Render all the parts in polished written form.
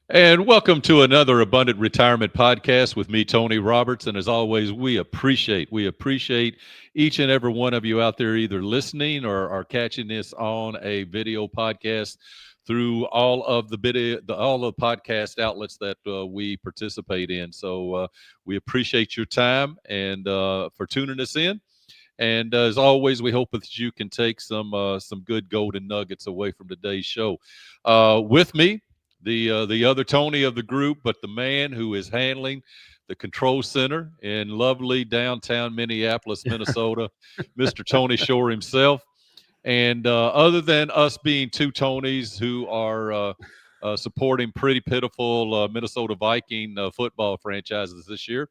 And welcome to another Abundant Retirement podcast with me, Tony Roberts. And as always, we appreciate each and every one of you out there either listening or catching this on a video podcast through all of the podcast outlets that we participate in. So we appreciate your time and for tuning us in. And as always, we hope that you can take some good golden nuggets away from today's show. With me, the other Tony of the group, but the man who is handling the control center in lovely downtown Minneapolis, Minnesota, Mr. Tony Shore himself. And other than us being two Tonys who are supporting pretty pitiful Minnesota Viking football franchises this year,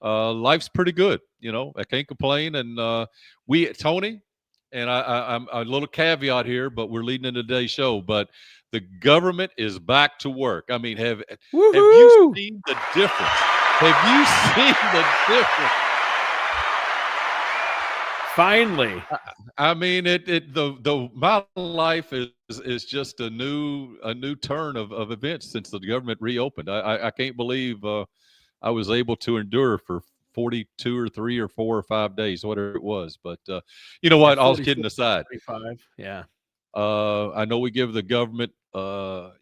life's pretty good. I can't complain. And Tony, and I'm a little caveat here, but we're leading into today's show. But the government is back to work. I mean, have you Woohoo! seen the difference? Have you seen the difference? Finally. I mean, the my life is just a new turn of events since the government reopened. I can't believe I was able to endure for 42 or 3 or 4 or 5 days, whatever it was. But you know Yeah, what? All 44, kidding aside, 45. Yeah. I know we give the government, a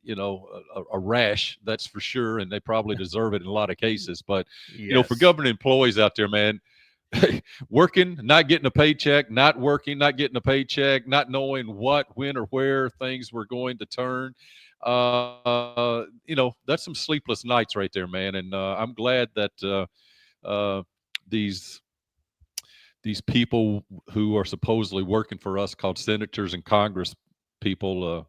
rash, that's for sure, and they probably deserve it in a lot of cases. But for Yes. government employees out there, man, working, not getting a paycheck, not working, not getting a paycheck, not knowing what, when, or where things were going to turn. That's some sleepless nights right there, man. And I'm glad that these these people who are supposedly working for us, called senators and Congress people,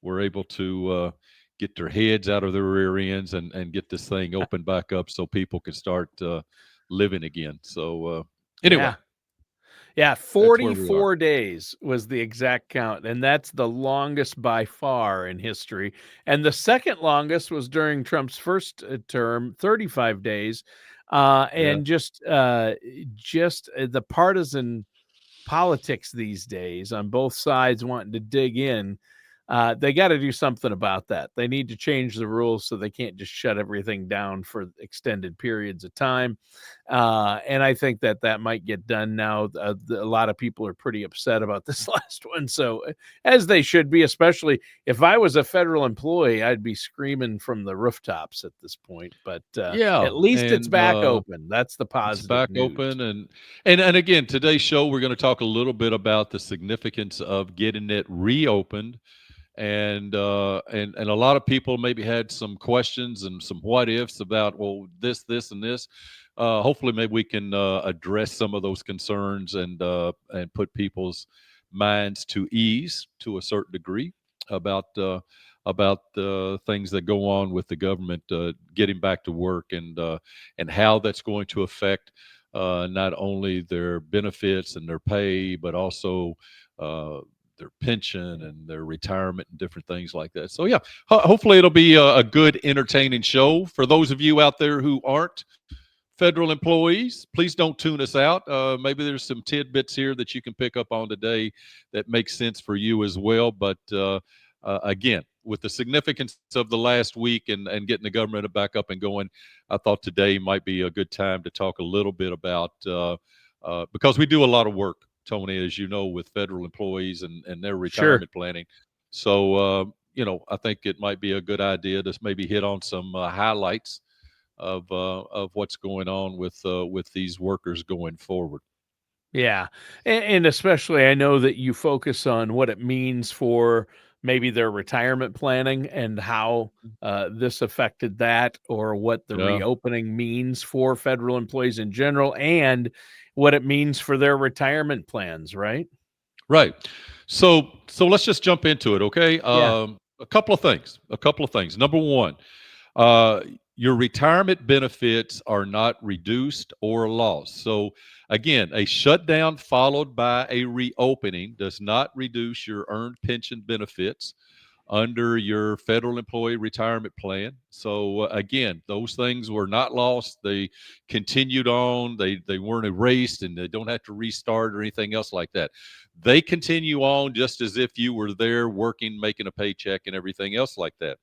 were able to get their heads out of their rear ends and get this thing opened back up so people can start living again. So anyway, Yeah. Yeah. that's where we are. 44 days was the exact count. And that's the longest by far in history. And the second longest was during Trump's first term, 35 days. Yeah. And just the partisan politics these days on both sides wanting to dig in, they got to do something about that. They need to change the rules so they can't just shut everything down for extended periods of time. And I think that might get done now. A lot of people are pretty upset about this last one. So, as they should be, especially if I was a federal employee, I'd be screaming from the rooftops at this point. But Yeah. at least it's And back open. That's the it's positive back news. open. And again, today's show, we're going to talk a little bit about the significance of getting it reopened. And a lot of people maybe had some questions and some what ifs about, well, this and this. Hopefully maybe we can address some of those concerns and put people's minds to ease to a certain degree about things that go on with the government getting back to work, and how that's going to affect not only their benefits and their pay, but also their pension and their retirement and different things like that. So yeah, hopefully it'll be a good, entertaining show for those of you out there who aren't federal employees. Please don't tune us out. Maybe there's some tidbits here that you can pick up on today that makes sense for you as well. But again, with the significance of the last week and getting the government back up and going, I thought today might be a good time to talk a little bit about, because we do a lot of work, Tony, as you know, with federal employees and their Sure. retirement planning. So, I think it might be a good idea to maybe hit on some highlights of what's going on with these workers going forward. Yeah. And especially, I know that you focus on what it means for maybe their retirement planning and how this affected that, or what the Yeah, reopening means for federal employees in general, and what it means for their retirement plans, right? right. So let's just jump into it, okay? Yeah. A couple of things. A couple of things. Number one, uh, your retirement benefits are not reduced or lost. So, again, a shutdown followed by a reopening does not reduce your earned pension benefits under your federal employee retirement plan. So, again, those things were not lost. They continued on. They weren't erased, and they don't have to restart or anything else like that. They continue on just as if you were there working, making a paycheck, and everything else like that.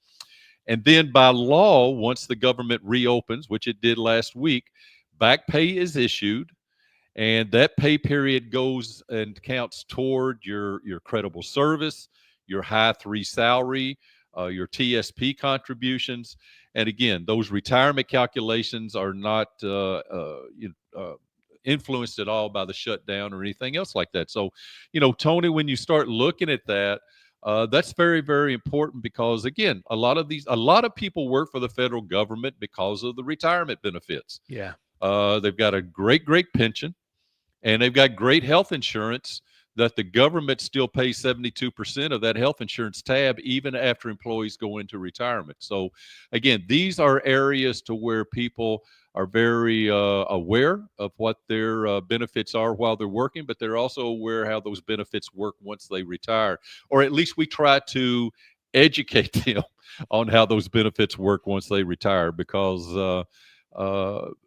And then by law, once the government reopens, which it did last week, back pay is issued, and that pay period goes and counts toward your credible service, your high three salary, your TSP contributions, and again, those retirement calculations are not influenced at all by the shutdown or anything else like that. So, Tony, when you start looking at that, that's very, very important because again, a lot of people work for the federal government because of the retirement benefits. Yeah. They've got a great pension, and they've got great health insurance that the government still pays 72% of that health insurance tab even after employees go into retirement. So again, these are areas to where people are very aware of what their benefits are while they're working, but they're also aware how those benefits work once they retire, or at least we try to educate them on how those benefits work once they retire, because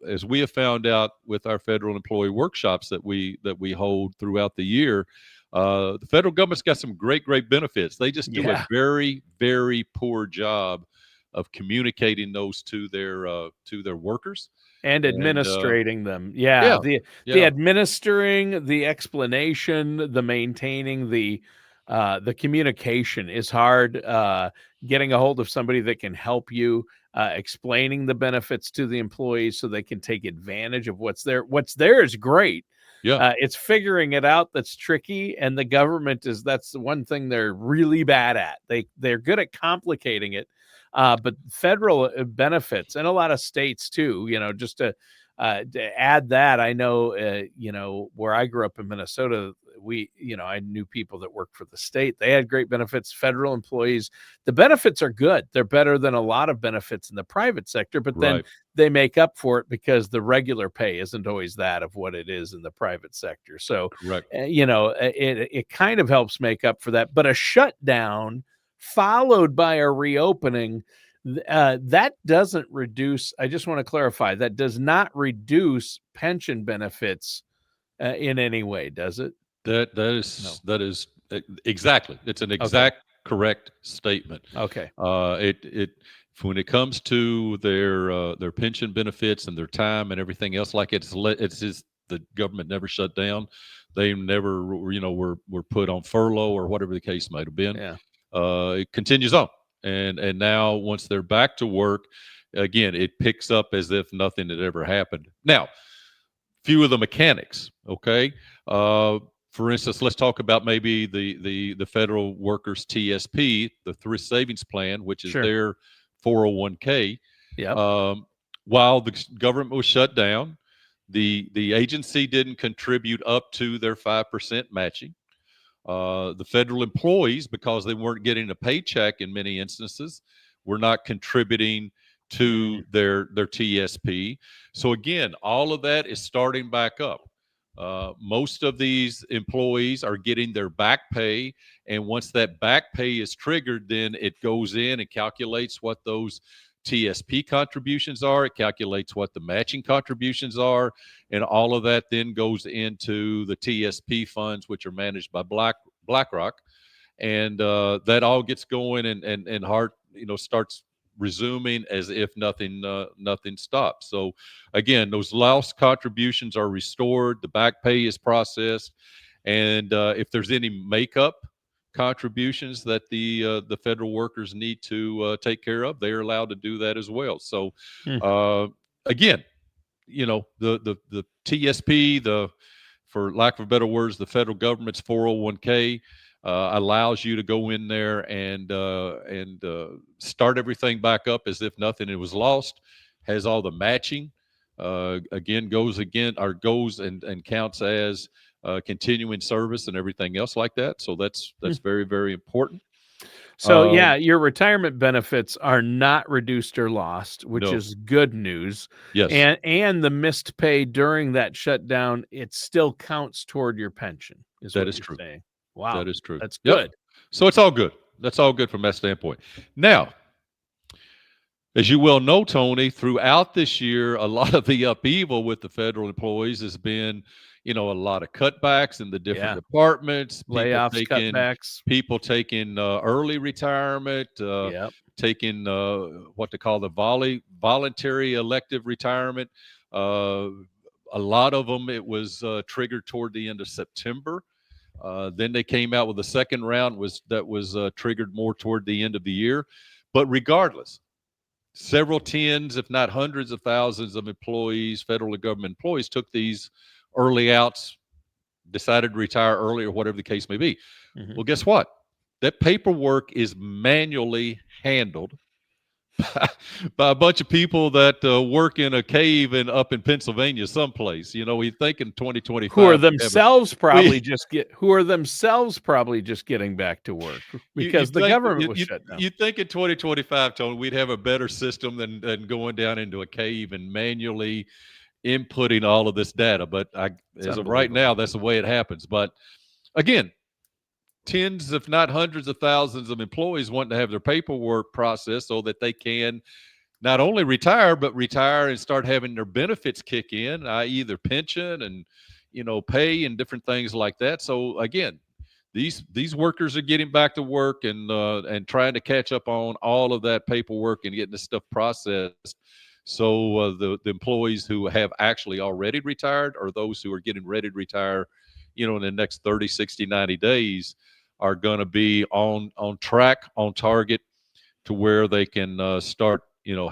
as we have found out with our federal employee workshops that we hold throughout the year, the federal government's got some great benefits. They just do a Yeah. very, very poor job of communicating those to their workers. And And administrating them. Yeah, yeah, the yeah, administering, the explanation, the maintaining, the communication is hard. Getting a hold of somebody that can help you, explaining the benefits to the employees so they can take advantage of what's there. What's there is great. yeah, It's figuring it out that's tricky, and the government that's the one thing they're really bad at. They're good at complicating it, but federal benefits and a lot of states too. Just to add that, I know, where I grew up in Minnesota, I knew people that worked for the state. They had great benefits. Federal employees, the benefits are good. They're better than a lot of benefits in the private sector, but then right, they make up for it because the regular pay isn't always that of what it is in the private sector. So, correct. it kind of helps make up for that. But a shutdown followed by a reopening, that doesn't reduce. I just want to clarify that does not reduce pension benefits in any way, does it? That that No. is that is exactly. It's an Okay. exact correct statement. Okay. It when it comes to their pension benefits and their time and everything else like it's just the government never shut down. They never were put on furlough or whatever the case might have been. Yeah. It continues on, and now once they're back to work, again it picks up as if nothing had ever happened. Now, few of the mechanics. Okay, for instance, let's talk about maybe the federal workers TSP, the thrift savings plan, which is Sure. their 401k. Yep. Um, while the government was shut down, the agency didn't contribute up to their 5% matching. The federal employees, because they weren't getting a paycheck in many instances, were not contributing to Mm. their TSP. So again, all of that is starting back up. Most of these employees are getting their back pay, and once that back pay is triggered, then it goes in and calculates what those TSP contributions are. It calculates what the matching contributions are, and all of that then goes into the TSP funds, which are managed by BlackRock, and that all gets going, and Hart starts resuming as if nothing stops. So again, those lost contributions are restored, the back pay is processed, and if there's any makeup contributions that the federal workers need to take care of, they are allowed to do that as well. So Mm. uh, again, the TSP, the for lack of better words, the federal government's 401k allows you to go in there and start everything back up as if nothing it was lost. Has all the matching. Goes and counts as continuing service and everything else like that. So that's Mm. very, very important. So Um, yeah, your retirement benefits are not reduced or lost, which no, is good news. yes, And the missed pay during that shutdown, it still counts toward your pension, is that what is you're true. saying. Wow, That is true. that's Yep. good. So it's all good. That's all good from that standpoint. Now, as you well know, Tony, throughout this year, a lot of the upheaval with the federal employees has been, a lot of cutbacks in the different Yeah, departments, layoffs, cutbacks. people taking early retirement, Yep. taking what they call the voluntary elective retirement. Uh, a lot of them, it was triggered toward the end of September. Then they came out with a second round that was triggered more toward the end of the year. But regardless, several tens, if not hundreds of thousands of employees, federal government employees, took these early outs, decided to retire early or whatever the case may be. Mhm. Well, guess what? That paperwork is manually handled by a bunch of people that work in a cave up in Pennsylvania someplace. We think in Who are 2025 themselves we probably just getting back to work you because the think government was shut down. you think in 2025, Tony, we'd have a better system than going down into a cave and manually inputting all of this data. But It's as of right unbelievable. now, that's the way it happens. But again, tens, if not hundreds of thousands of employees wanting to have their paperwork processed so that they can not only retire, but retire and start having their benefits kick in, i.e. their pension and, pay and different things like that. So again, these workers are getting back to work and trying to catch up on all of that paperwork and getting this stuff processed. So the employees who have actually already retired or those who are getting ready to retire, in the next 30, 60, 90 days are going to be on track, on target to where they can start,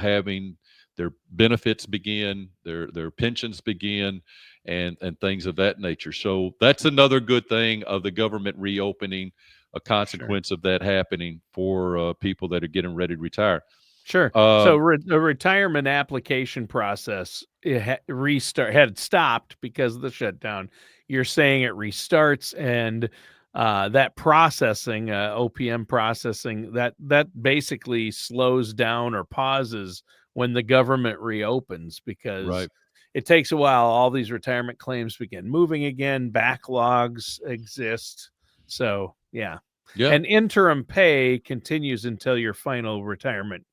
having their benefits begin, their pensions begin, and things of that nature. So that's another good thing of the government reopening, a Sure. consequence of that happening for people that are getting ready to retire. Sure. So Um, the retirement application process had stopped because of the shutdown. You're saying it restarts, and that processing, OPM processing, that basically slows down or pauses when the government reopens because right. it takes a while. All these retirement claims begin moving again. Backlogs exist. So yeah, Yeah. and interim pay continues until your final retirement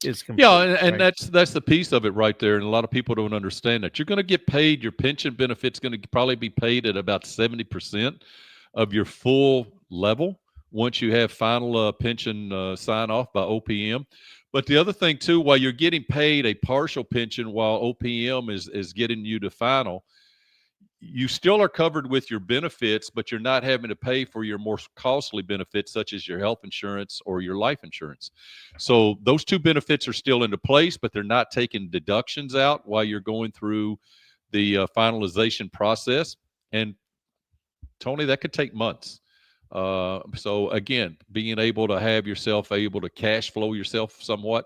is Yeah, complete, and right? that's the piece of it right there, and a lot of people don't understand that. You're going to get paid. Your pension benefit's going to probably be paid at about 70% of your full level once you have final pension sign off by OPM. But the other thing too, while you're getting paid a partial pension while OPM is getting you to final, you still are covered with your benefits, but you're not having to pay for your more costly benefits, such as your health insurance or your life insurance. So those two benefits are still into place, but they're not taking deductions out while you're going through the finalization process. And Tony, that could take months. So again, being able to have yourself able to cash flow yourself somewhat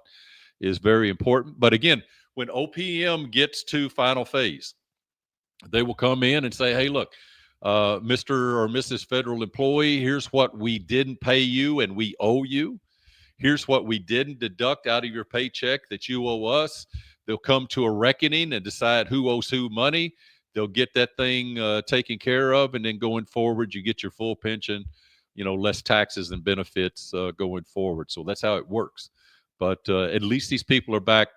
is very important. But again, when OPM gets to final phase, they will come in and say, hey, look, Mr. or Mrs. Federal Employee, here's what we didn't pay you and we owe you. Here's what we didn't deduct out of your paycheck that you owe us. They'll come to a reckoning and decide who owes who money. They'll get that thing taken care of. And then going forward, you get your full pension, less taxes and benefits going forward. So that's how it works. But at least these people are back,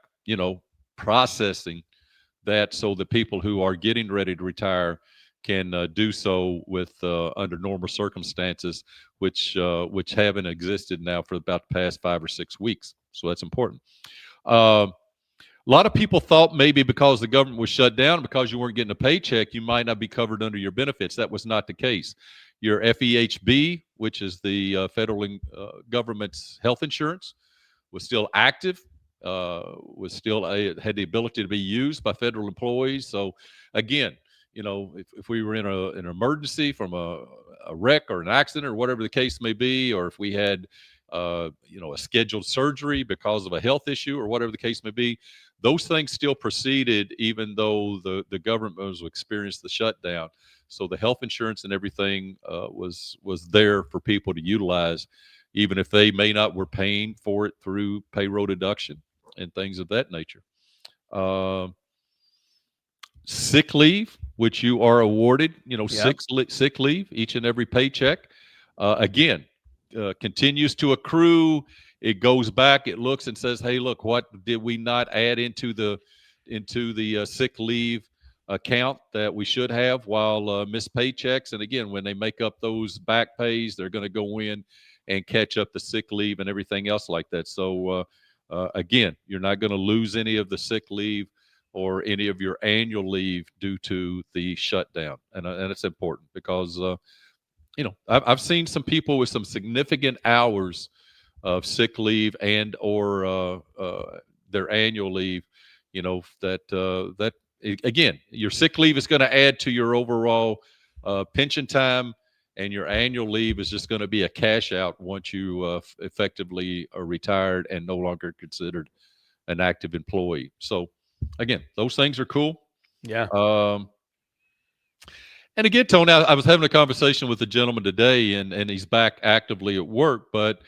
processing that so the people who are getting ready to retire can do so with under normal circumstances, which haven't existed now for about the past 5 or 6 weeks. So that's important. A lot of people thought maybe because the government was shut down, because you weren't getting a paycheck, you might not be covered under your benefits. That was not the case. Your FEHB, which is the federal government's health insurance, was still active, was still had the ability to be used by federal employees. So again, if we were in an emergency from a wreck or an accident or whatever the case may be, or if we had a scheduled surgery because of a health issue or whatever the case may be, those things still proceeded even though the government was experienced the shutdown. So the health insurance and everything was there for people to utilize, even if they may not were paying for it through payroll deduction and things of that nature. Uh, Sick leave, which you are awarded, Yep. sick leave each and every paycheck. Again, continues to accrue. It goes back. It looks and says, "Hey, look, what did we not add into the sick leave account that we should have while missed paychecks?" And again, when they make up those back pays, they're going to go in and catch up the sick leave and everything else like that. So again, you're not going to lose any of the sick leave or any of your annual leave due to the shutdown, and it's important because I've seen some people with some significant hours of sick leave and or their annual leave, again, your sick leave is going to add to your overall pension time, and your annual leave is just going to be a cash out once you effectively are retired and no longer considered an active employee. So again, those things are cool. Yeah. um, and again, Tony, I was having a conversation with a gentleman today, and he's back actively at work, but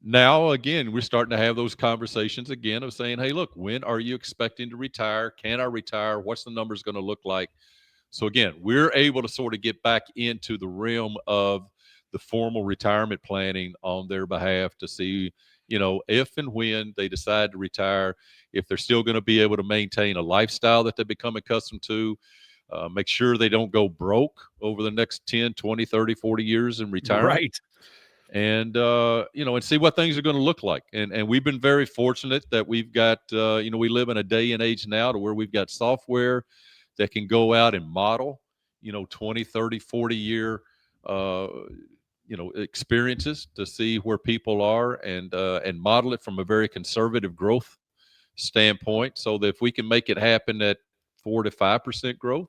now again we're starting to have those conversations again of saying, hey, look, when are you expecting to retire? Can I retire? What's the numbers going to look like? So again, we're able to sort of get back into the realm of the formal retirement planning on their behalf to see, if and when they decide to retire, if they're still going to be able to maintain a lifestyle that they become accustomed to, make sure they don't go broke over the next 10, 20, 30, 40 years in retirement, Right. and and see what things are going to look like. And we've been very fortunate that we've got we live in a day and age now to where we've got software that can go out and model 20, 30, 40 year uh, experiences to see where people are, and model it from a very conservative growth standpoint, so that if we can make it happen at 4 to 5% growth,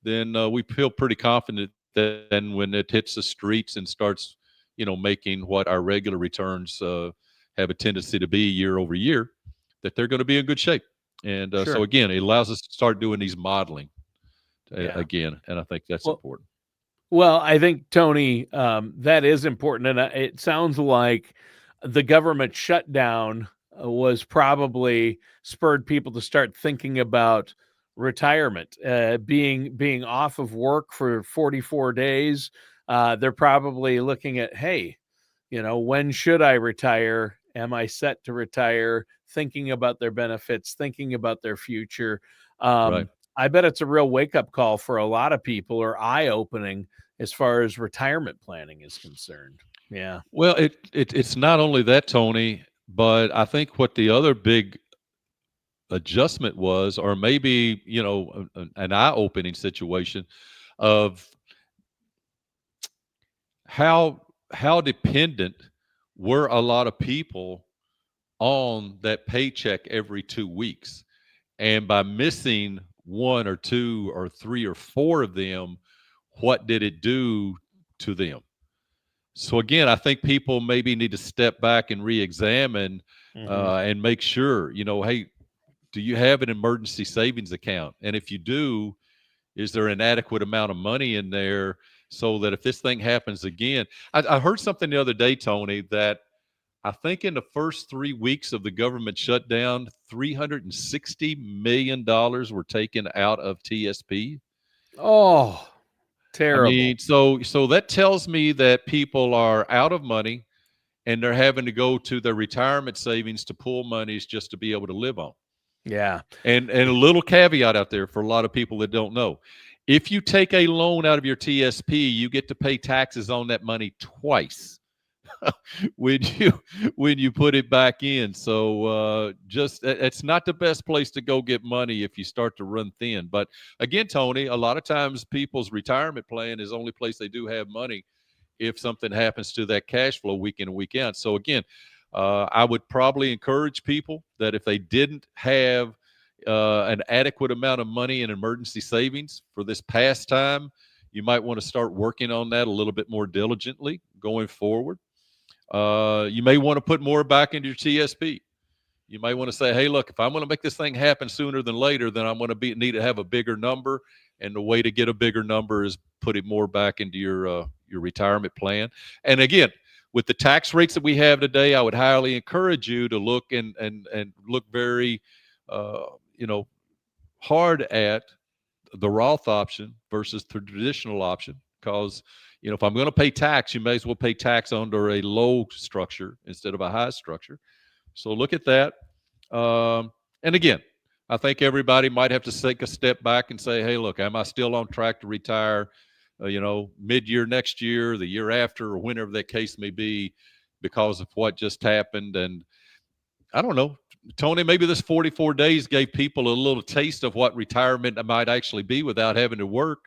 then we feel pretty confident that then when it hits the streets and starts, making what our regular returns have a tendency to be year over year, that they're going to be in good shape. And so Sure. again, it allows us to start doing these modeling Yeah. again, and I think that's Well, important. Well, I think, Tony, that is important, and it sounds like the government shutdown was probably spurred people to start thinking about retirement, being off of work for 44 days. They're probably looking at, hey, when should I retire? Am I set to retire? Thinking about their benefits, thinking about their future. Right. I bet it's a real wake up call for a lot of people, or eye opening as far as retirement planning is concerned. Yeah. Well, it's not only that, Tony, but I think what the other big adjustment was, or maybe an eye-opening situation of how dependent were a lot of people on that paycheck every 2 weeks, and by missing one or two or three or four of them, what did it do to them? So again, I think people maybe need to step back and re-examine Hmm. and make sure, hey, do you have an emergency savings account? And if you do, is there an adequate amount of money in there so that if this thing happens again? I heard something the other day, Tony, that I think in the first 3 weeks of the government shutdown, $360 million were taken out of TSP. Oh, I terrible. mean, so that tells me that people are out of money and they're having to go to their retirement savings to pull monies just to be able to live on. Yeah. And a little caveat out there for a lot of people that don't know. If you take a loan out of your TSP, you get to pay taxes on that money twice when you put it back in. So just it's not the best place to go get money if you start to run thin. But again, Tony, a lot of times people's retirement plan is the only place they do have money if something happens to that cash flow week in and week out. So again, I would probably encourage people that if they didn't have an adequate amount of money in emergency savings for this past time, you might want to start working on that a little bit more diligently going forward. You may want to put more back into your TSP. You may want to say, hey, look, if I'm going to make this thing happen sooner than later, then I'm going to need to have a bigger number. And the way to get a bigger number is putting more back into your retirement plan. And again, with the tax rates that we have today, I would highly encourage you to look and look very, uh, you know, hard at the Roth option versus the traditional option. Because if I'm going to pay tax, you may as well pay tax under a low structure instead of a high structure. So look at that. And again, I think everybody might have to take a step back and say, hey, look, am I still on track to retire mid-year next year, the year after, or whenever that case may be, because of what just happened. And I don't know, Tony, maybe this 44 days gave people a little taste of what retirement might actually be without having to work.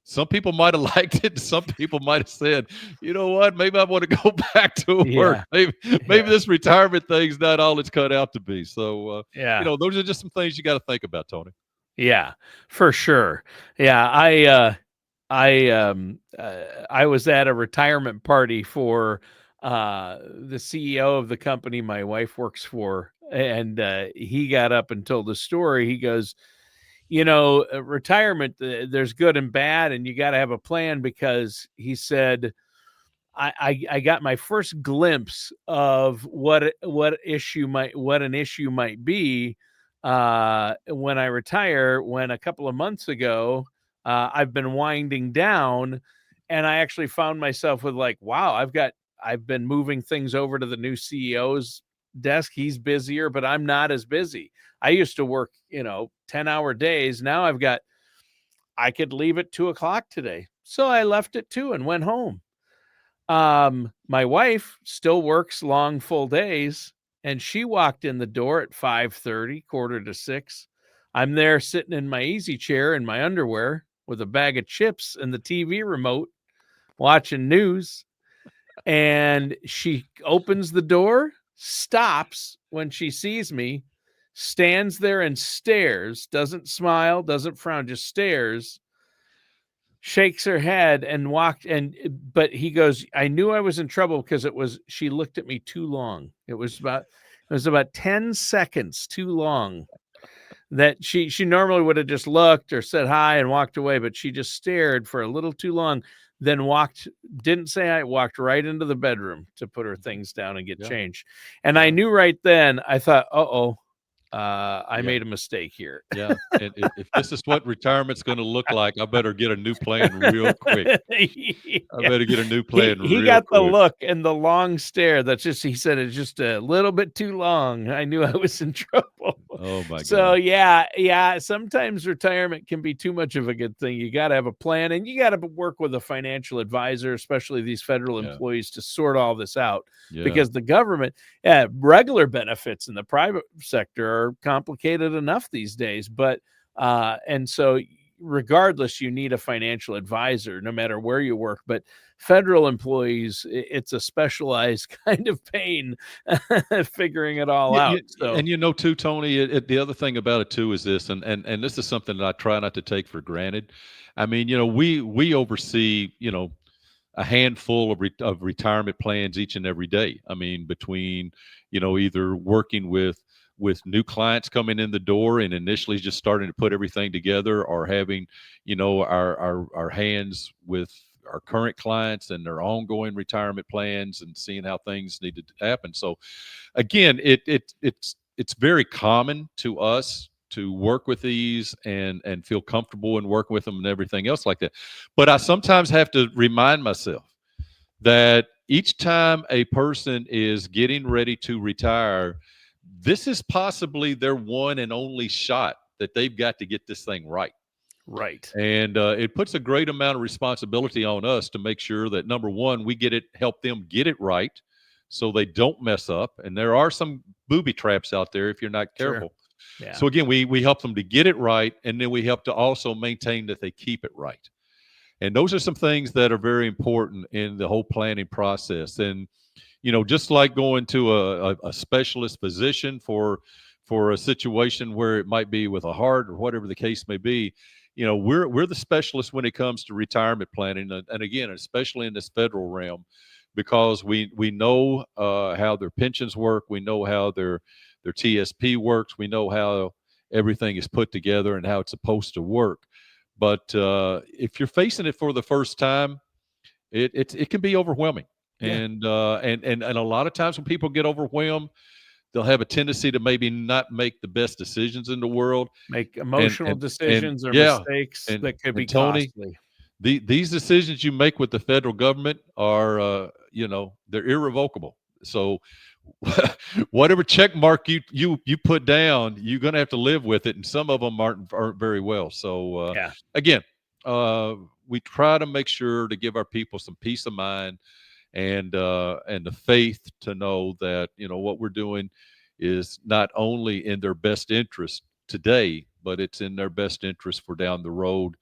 Some people might have liked it. Some people might have said, you know what, maybe I want to go back to work. Yeah. Maybe Yeah. this retirement thing's not all it's cut out to be. So, Yeah. those are just some things you got to think about, Tony. Yeah, for sure. Yeah, I was at a retirement party for the CEO of the company my wife works for, and he got up and told the story. He goes, retirement, there's good and bad, and you got to have a plan, because he said, I got my first glimpse of what an issue might be when I retire. When a couple of months ago, I've been winding down, and I actually found myself with, like, wow, I've been moving things over to the new CEO's desk. He's busier, but I'm not as busy. I used to work 10-hour days. Now I could leave at 2 o'clock today, so I left at 2 and went home. My wife still works long, full days, and she walked in the door at 5:30, quarter to 6. I'm there sitting in my easy chair in my underwear with a bag of chips and the TV remote, watching news. And she opens the door, stops when she sees me, stands there and stares, doesn't smile, doesn't frown, just stares, shakes her head and but he goes, I knew I was in trouble, because she looked at me too long. It was about 10 seconds too long, that she normally would have just looked or said hi and walked away, but she just stared for a little too long, then didn't say hi, walked right into the bedroom to put her things down and get Yeah. changed. And I knew right then, I thought, I Yeah. made a mistake here. Yeah. And if this is what retirement's going to look like, I better get a new plan real quick. I Yeah. better get a new He plan he real got the quick. look and the long stare. He said, it's just a little bit too long. I knew I was in trouble. Oh my So gosh. yeah, sometimes retirement can be too much of a good thing. You got to have a plan, and you got to work with a financial advisor, especially these federal Yeah. employees, to sort all this out, Yeah. because the government, regular benefits in the private sector are complicated enough these days. But and so regardless, you need a financial advisor no matter where you work. But federal employees, it's a specialized kind of pain figuring it all out. So And too, Tony, the other thing about it too is this, and this is something that I try not to take for granted. I mean, we oversee, a handful of retirement plans each and every day. I mean, between, either working with new clients coming in the door and initially just starting to put everything together, or having, our hands with our current clients and their ongoing retirement plans and seeing how things need to happen. So again, it's very common to us to work with these and feel comfortable and work with them and everything else like that. But I sometimes have to remind myself that each time a person is getting ready to retire, this is possibly their one and only shot that they've got to get this thing right. right. And it puts a great amount of responsibility on us to make sure that, number one, we help them get it right, so they don't mess up. And there are some booby traps out there if you're not Sure. careful. Yeah. So again, we help them to get it right, and then we help to also maintain that they keep it right. And those are some things that are very important in the whole planning process. And just like going to a specialist physician for a situation where it might be with a heart or whatever the case may be, we're the specialists when it comes to retirement planning, and again, especially in this federal realm, because we know how their pensions work, we know how their TSP works, we know how everything is put together and how it's supposed to work. But if you're facing it for the first time, it can be overwhelming. Yeah. And a lot of times when people get overwhelmed, they'll have a tendency to maybe not make the best decisions in the world. Make And emotional and decisions or yeah, mistakes that could be and Tony, costly. these decisions you make with the federal government are they're irrevocable. So whatever check mark you put down, you're going to have to live with it, and some of them aren't very well. So Yeah. again, uh, we try to make sure to give our people some peace of mind and the faith to know that what we're doing is not only in their best interest today, but it's in their best interest for down the road,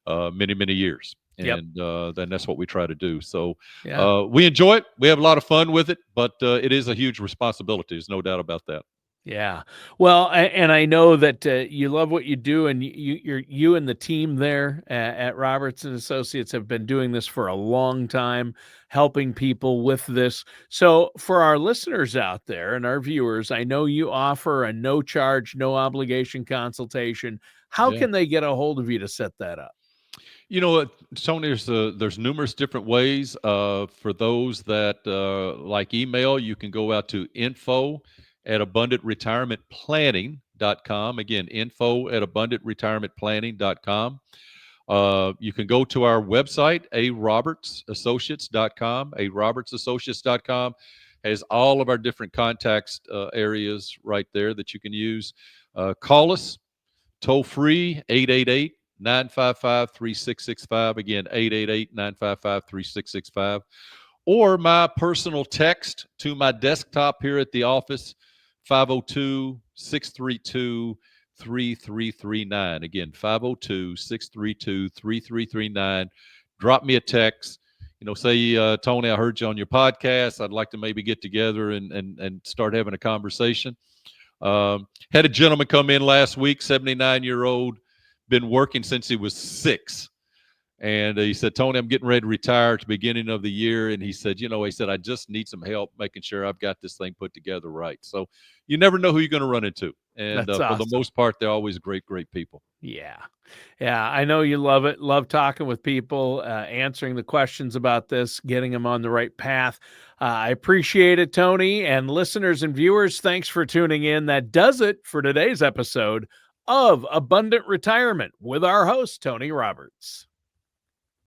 many years. Yep. And then that's what we try to do. So Yeah. we enjoy it. We have a lot of fun with it, but it is a huge responsibility. There's no doubt about that. Yeah. Well, and I know that you love what you do, and you and the team there at Roberts and Associates have been doing this for a long time, helping people with this. So, for our listeners out there and our viewers, I know you offer a no charge, no obligation consultation. How Yeah. can they get a hold of you to set that up? You know what, Tony? There's numerous different ways. For those that like email, you can go out to info@abundantretirementplanning.com. Again, info@abundantretirementplanning.com. You can go to our website, arobertsassociates.com. Arobertsassociates.com has all of our different contacts areas right there that you can use. Call us toll free, 888-955-3665. Again, 888-955-3665. Or my personal text to my desktop here at the office, 502-632-3339. Again, 502-632-3339. Drop me a text. Say, Tony, I heard you on your podcast. I'd like to maybe get together and start having a conversation. Had a gentleman come in last week, 79-year-old, been working since he was 6. And he said, Tony, I'm getting ready to retire at the beginning of the year. And he said, I just need some help making sure I've got this thing put together right. So you never know who you're going to run into. And That's for the awesome. most part, they're always great people. Yeah. Yeah. I know you love it. Love talking with people, answering the questions about this, getting them on the right path. I appreciate it, Tony. And listeners and viewers, thanks for tuning in. That does it for today's episode of Abundant Retirement with our host, Tony Roberts.